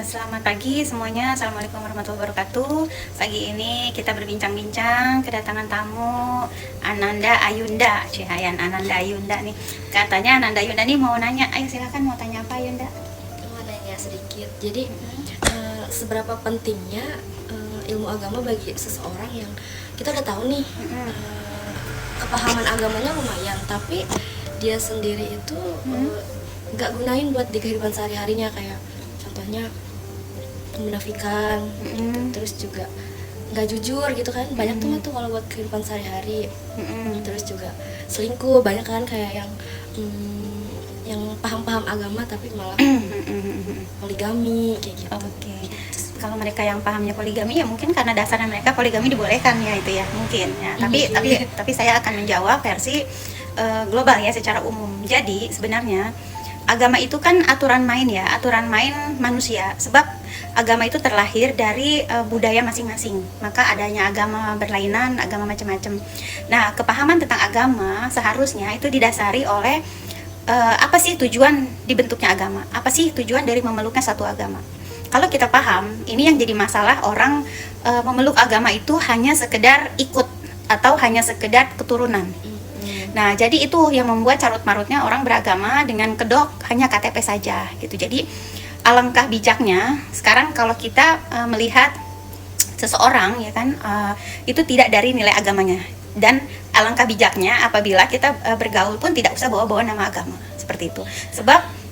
Selamat pagi semuanya, Assalamualaikum warahmatullahi wabarakatuh. Pagi ini kita berbincang-bincang, kedatangan tamu Ananda Ayunda, Cihayan Ananda Ayunda nih. Katanya Ananda Ayunda nih mau nanya, ayo silakan, mau tanya apa Ayunda? Mau nanya sedikit, jadi seberapa pentingnya ilmu agama bagi seseorang yang kita udah tahu nih kepahaman agamanya lumayan, tapi dia sendiri itu nggak gunain buat di kehidupan sehari-harinya, kayak contohnya menafikan gitu, terus juga nggak jujur gitu kan, banyak tuh kalau buat kehidupan sehari-hari. Terus juga selingkuh, banyak kan kayak yang paham-paham agama tapi malah poligami kayak gitu. Oke. Kalau mereka yang pahamnya poligami ya mungkin karena dasarnya mereka poligami dibolehkan ya, itu ya mungkin ya. Tapi saya akan menjawab versi global ya, secara umum. Jadi sebenarnya agama itu kan aturan main ya, aturan main manusia. Sebab agama itu terlahir dari budaya masing-masing. Maka adanya agama berlainan, agama macam-macam. Nah, kepahaman tentang agama seharusnya itu didasari oleh apa sih tujuan dibentuknya agama? Apa sih tujuan dari memeluknya satu agama? Kalau kita paham, ini yang jadi masalah orang memeluk agama itu hanya sekedar ikut atau hanya sekedar keturunan. Nah, jadi itu yang membuat carut-marutnya orang beragama dengan kedok hanya KTP saja gitu. Jadi alangkah bijaknya sekarang kalau kita melihat seseorang ya kan, itu tidak dari nilai agamanya. Dan alangkah bijaknya apabila kita bergaul pun tidak usah bawa-bawa nama agama seperti itu.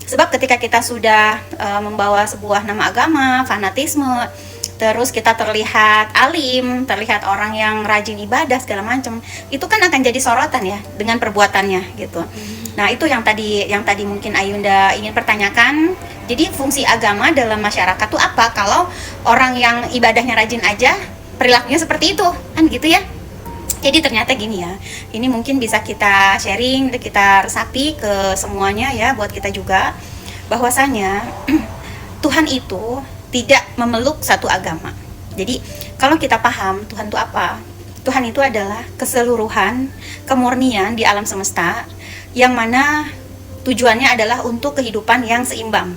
Sebab ketika kita sudah membawa sebuah nama agama, fanatisme, terus kita terlihat alim, terlihat orang yang rajin ibadah segala macam, itu kan akan jadi sorotan ya dengan perbuatannya gitu. Nah, itu yang tadi mungkin Ayunda ingin pertanyakan. Jadi fungsi agama dalam masyarakat tuh apa kalau orang yang ibadahnya rajin aja perilakunya seperti itu kan gitu ya. Jadi ternyata gini ya, ini mungkin bisa kita sharing, kita resapi ke semuanya ya, buat kita juga, bahwasanya Tuhan itu tidak memeluk satu agama. Jadi kalau kita paham Tuhan itu apa, Tuhan itu adalah keseluruhan, kemurnian di alam semesta, yang mana tujuannya adalah untuk kehidupan yang seimbang.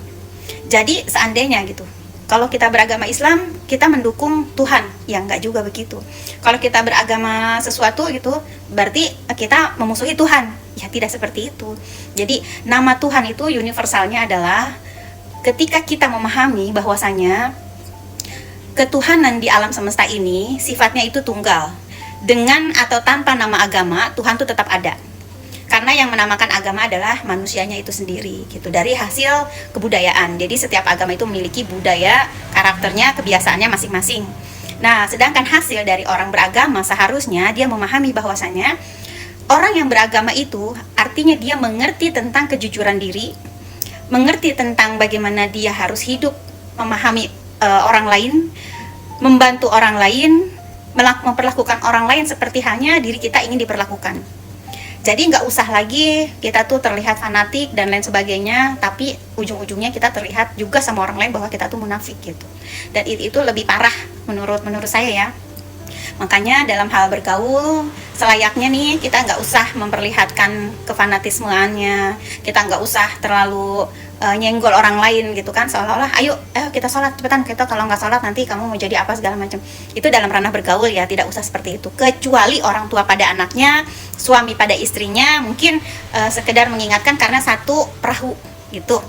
Jadi seandainya gitu, kalau kita beragama Islam, kita mendukung Tuhan, ya enggak juga begitu. Kalau kita beragama sesuatu gitu, berarti kita memusuhi Tuhan. Ya tidak seperti itu. Jadi nama Tuhan itu universalnya adalah ketika kita memahami bahwasanya ketuhanan di alam semesta ini sifatnya itu tunggal. Dengan atau tanpa nama agama, Tuhan itu tetap ada. Karena yang menamakan agama adalah manusianya itu sendiri gitu, dari hasil kebudayaan. Jadi setiap agama itu memiliki budaya, karakternya, kebiasaannya masing-masing. Nah, sedangkan hasil dari orang beragama seharusnya dia memahami bahwasanya orang yang beragama itu artinya dia mengerti tentang kejujuran diri, mengerti tentang bagaimana dia harus hidup, memahami orang lain, membantu orang lain, memperlakukan orang lain seperti halnya diri kita ingin diperlakukan. Jadi nggak usah lagi kita tuh terlihat fanatik dan lain sebagainya, tapi ujung-ujungnya kita terlihat juga sama orang lain bahwa kita tuh munafik gitu. Dan itu lebih parah menurut saya ya. Makanya dalam hal bergaul, selayaknya nih kita nggak usah memperlihatkan kefanatismeannya, kita nggak usah terlalu nyenggol orang lain gitu kan, seolah-olah ayo kita sholat cepetan, kita kalau nggak sholat nanti kamu mau jadi apa segala macam. Itu dalam ranah bergaul ya, tidak usah seperti itu. Kecuali orang tua pada anaknya, suami pada istrinya, mungkin sekedar mengingatkan karena satu perahu gitu.